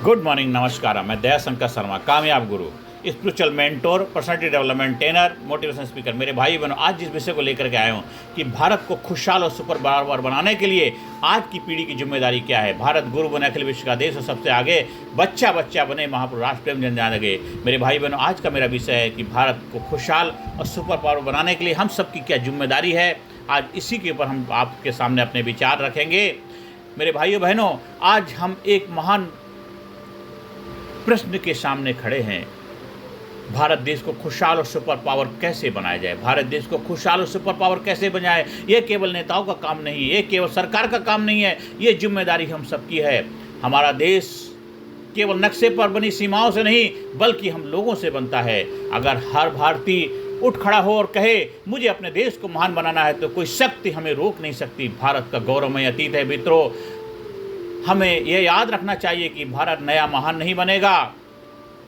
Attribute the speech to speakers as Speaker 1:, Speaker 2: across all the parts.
Speaker 1: Good morning, नमस्कार। मैं दयाशंकर शर्मा, कामयाब गुरु, spiritual mentor, personality development trainer, motivation speaker. मेरे भाई बहनों, आज जिस विषय को लेकर के आया हूँ कि भारत को खुशहाल और सुपर पावर बनाने के लिए आज की पीढ़ी की जिम्मेदारी क्या है। भारत गुरु बने, अखिल विश्व का देश और सबसे आगे बच्चा बच्चा बने, महापुरुष राष्ट्र प्रेम जन जान लगे। मेरे भाई बहनों, आज का मेरा विषय है कि भारत को खुशहाल और सुपर पावर बनाने के लिए हम सबकी क्या जिम्मेदारी है। आज इसी के ऊपर हम आपके सामने अपने विचार रखेंगे। मेरे भाइयों बहनों, आज हम एक महान प्रश्न के सामने खड़े हैं। भारत देश को खुशहाल और सुपर पावर कैसे बनाया जाए, भारत देश को खुशहाल और सुपर पावर कैसे बनाए। ये केवल नेताओं का काम नहीं, ये केवल सरकार का काम नहीं है, ये जिम्मेदारी हम सबकी है। हमारा देश केवल नक्शे पर बनी सीमाओं से नहीं बल्कि हम लोगों से बनता है। अगर हर भारतीय उठ खड़ा हो और कहे मुझे अपने देश को महान बनाना है तो कोई शक्ति हमें रोक नहीं सकती। भारत का गौरवमय अतीत है मित्रों। हमें यह याद रखना चाहिए कि भारत नया महान नहीं बनेगा,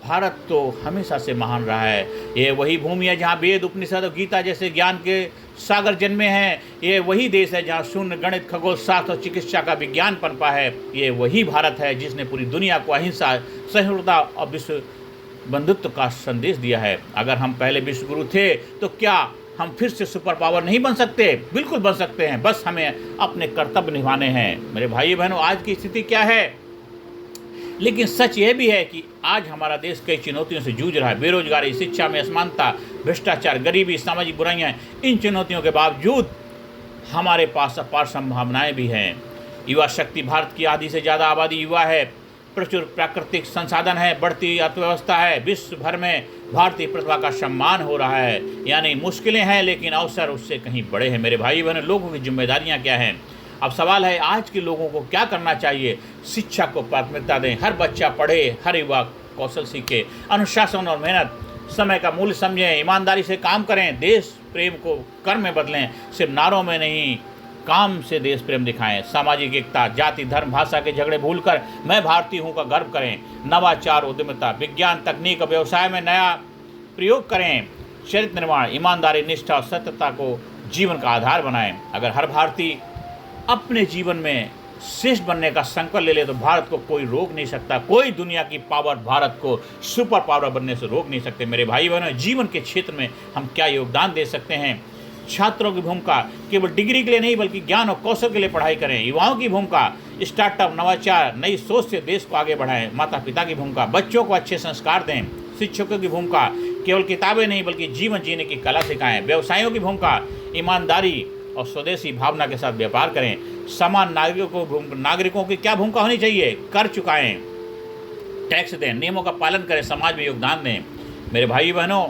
Speaker 1: भारत तो हमेशा से महान रहा है। ये वही भूमि है जहाँ वेद, उपनिषद और गीता जैसे ज्ञान के सागर जन्मे हैं। ये वही देश है जहाँ शून्य, गणित, खगोल शास्त्र और चिकित्सा का विज्ञान पनपा है। ये वही भारत है जिसने पूरी दुनिया को अहिंसा, सहिष्णुता और विश्व बंधुत्व का संदेश दिया है। अगर हम पहले विश्व गुरु थे तो क्या हम फिर से सुपर पावर नहीं बन सकते? बिल्कुल बन सकते हैं, बस हमें अपने कर्तव्य निभाने हैं। मेरे भाई बहनों, आज की स्थिति क्या है? लेकिन सच यह भी है कि आज हमारा देश कई चुनौतियों से जूझ रहा है। बेरोजगारी, शिक्षा में असमानता, भ्रष्टाचार, गरीबी, सामाजिक बुराइयां। इन चुनौतियों के बावजूद हमारे पास अपार संभावनाएं भी हैं। युवा शक्ति, भारत की आधी से ज़्यादा आबादी युवा है, प्रचुर प्राकृतिक संसाधन है, बढ़ती अर्थव्यवस्था है, विश्व भर में भारतीय प्रतिभा का सम्मान हो रहा है। यानी मुश्किलें हैं लेकिन अवसर उससे कहीं बड़े हैं। मेरे भाई बहनों, लोगों की जिम्मेदारियां क्या हैं? अब सवाल है आज के लोगों को क्या करना चाहिए। शिक्षा को प्राथमिकता दें, हर बच्चा पढ़े, हर युवा कौशल सीखे, अनुशासन और मेहनत, समय का मूल्य समझें, ईमानदारी से काम करें, देश प्रेम को कर्म में बदलें, सिर्फ नारों में नहीं काम से देश प्रेम दिखाएं। सामाजिक एकता, जाति, धर्म, भाषा के झगड़े भूलकर मैं भारतीय हूँ का गर्व करें। नवाचार, उद्यमिता, विज्ञान, तकनीक और व्यवसाय में नया प्रयोग करें। चरित्र निर्माण, ईमानदारी, निष्ठा और सत्यता को जीवन का आधार बनाएं। अगर हर भारतीय अपने जीवन में श्रेष्ठ बनने का संकल्प ले ले तो भारत को कोई रोक नहीं सकता। कोई दुनिया की पावर भारत को सुपर पावर बनने से रोक नहीं सकते। मेरे भाई बहनों, जीवन के क्षेत्र में हम क्या योगदान दे सकते हैं? छात्रों की भूमिका, केवल डिग्री के लिए नहीं बल्कि ज्ञान और कौशल के लिए पढ़ाई करें। युवाओं की भूमिका, स्टार्टअप, नवाचार, नई सोच से देश को आगे बढ़ाएं। माता पिता की भूमिका, बच्चों को अच्छे संस्कार दें। शिक्षकों की भूमिका, केवल किताबें नहीं बल्कि जीवन जीने की कला सिखाएं। व्यवसायियों की भूमिका, ईमानदारी और स्वदेशी भावना के साथ व्यापार करें। समान नागरिकों की क्या भूमिका होनी चाहिए? कर चुकाएं, टैक्स दें, नियमों का पालन करें, समाज में योगदान दें। मेरे भाई बहनों,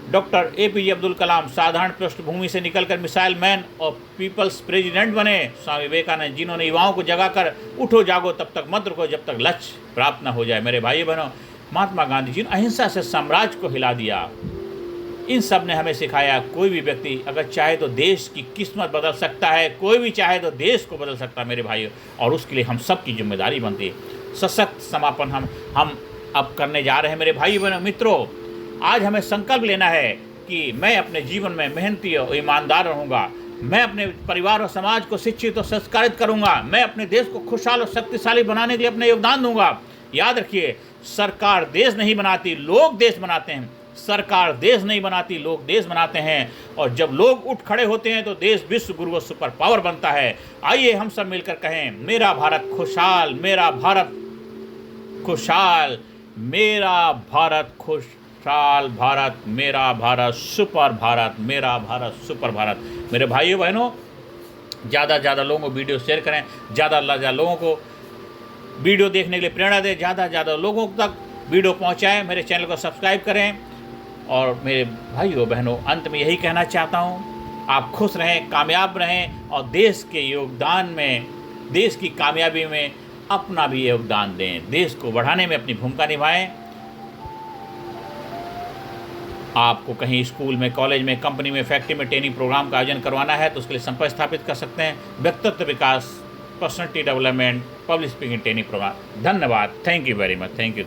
Speaker 1: डॉक्टर APJ अब्दुल कलाम साधारण पृष्ठभूमि से निकलकर मिसाइल मैन और पीपल्स प्रेसिडेंट बने। स्वामी विवेकानंद, जिन्होंने युवाओं को जगाकर उठो जागो तब तक मत रुको जब तक लक्ष्य प्राप्त न हो जाए। मेरे भाई बहनों, महात्मा गांधी जी ने अहिंसा से साम्राज्य को हिला दिया। इन सब ने हमें सिखाया कोई भी व्यक्ति अगर चाहे तो देश की किस्मत बदल सकता है, कोई भी चाहे तो देश को बदल सकता है मेरे भाइयों, और उसके लिए हम सब की जिम्मेदारी बनती है। सशक्त समापन हम अब करने जा रहे हैं। मेरे भाई बहनों, मित्रों, आज हमें संकल्प लेना है कि मैं अपने जीवन में मेहनती और ईमानदार रहूँगा। मैं अपने परिवार और समाज को शिक्षित और संस्कारित करूँगा। मैं अपने देश को खुशहाल और शक्तिशाली बनाने के लिए अपना योगदान दूंगा। याद रखिए, सरकार देश नहीं बनाती, लोग देश बनाते हैं। सरकार देश नहीं बनाती, लोग देश बनाते हैं। और जब लोग उठ खड़े होते हैं तो देश विश्व गुरु और सुपर पावर बनता है। आइए हम सब मिलकर कहें, मेरा भारत खुशहाल, मेरा भारत खुशहाल, मेरा भारत खुशहाल भारत, मेरा भारत सुपर भारत, मेरा भारत सुपर भारत। मेरे भाइयों बहनों, ज़्यादा से ज़्यादा लोगों को वीडियो शेयर करें, ज़्यादा से ज़्यादा लोगों को वीडियो देखने के लिए प्रेरणा दें, ज़्यादा से ज़्यादा लोगों तक वीडियो पहुँचाएँ। मेरे चैनल को सब्सक्राइब करें। और मेरे भाइयों बहनों, अंत में यही कहना चाहता हूँ, आप खुश रहें, कामयाब रहें और देश के योगदान में, देश की कामयाबी में अपना भी योगदान दें। देश को बढ़ाने में अपनी भूमिका निभाएं। आपको कहीं स्कूल में, कॉलेज में, कंपनी में, फैक्ट्री में ट्रेनिंग प्रोग्राम का आयोजन करवाना है तो उसके लिए संपर्क स्थापित कर सकते हैं। व्यक्तित्व विकास, personality development, public speaking training programme. धन्यवाद। Thank you very much. Thank you.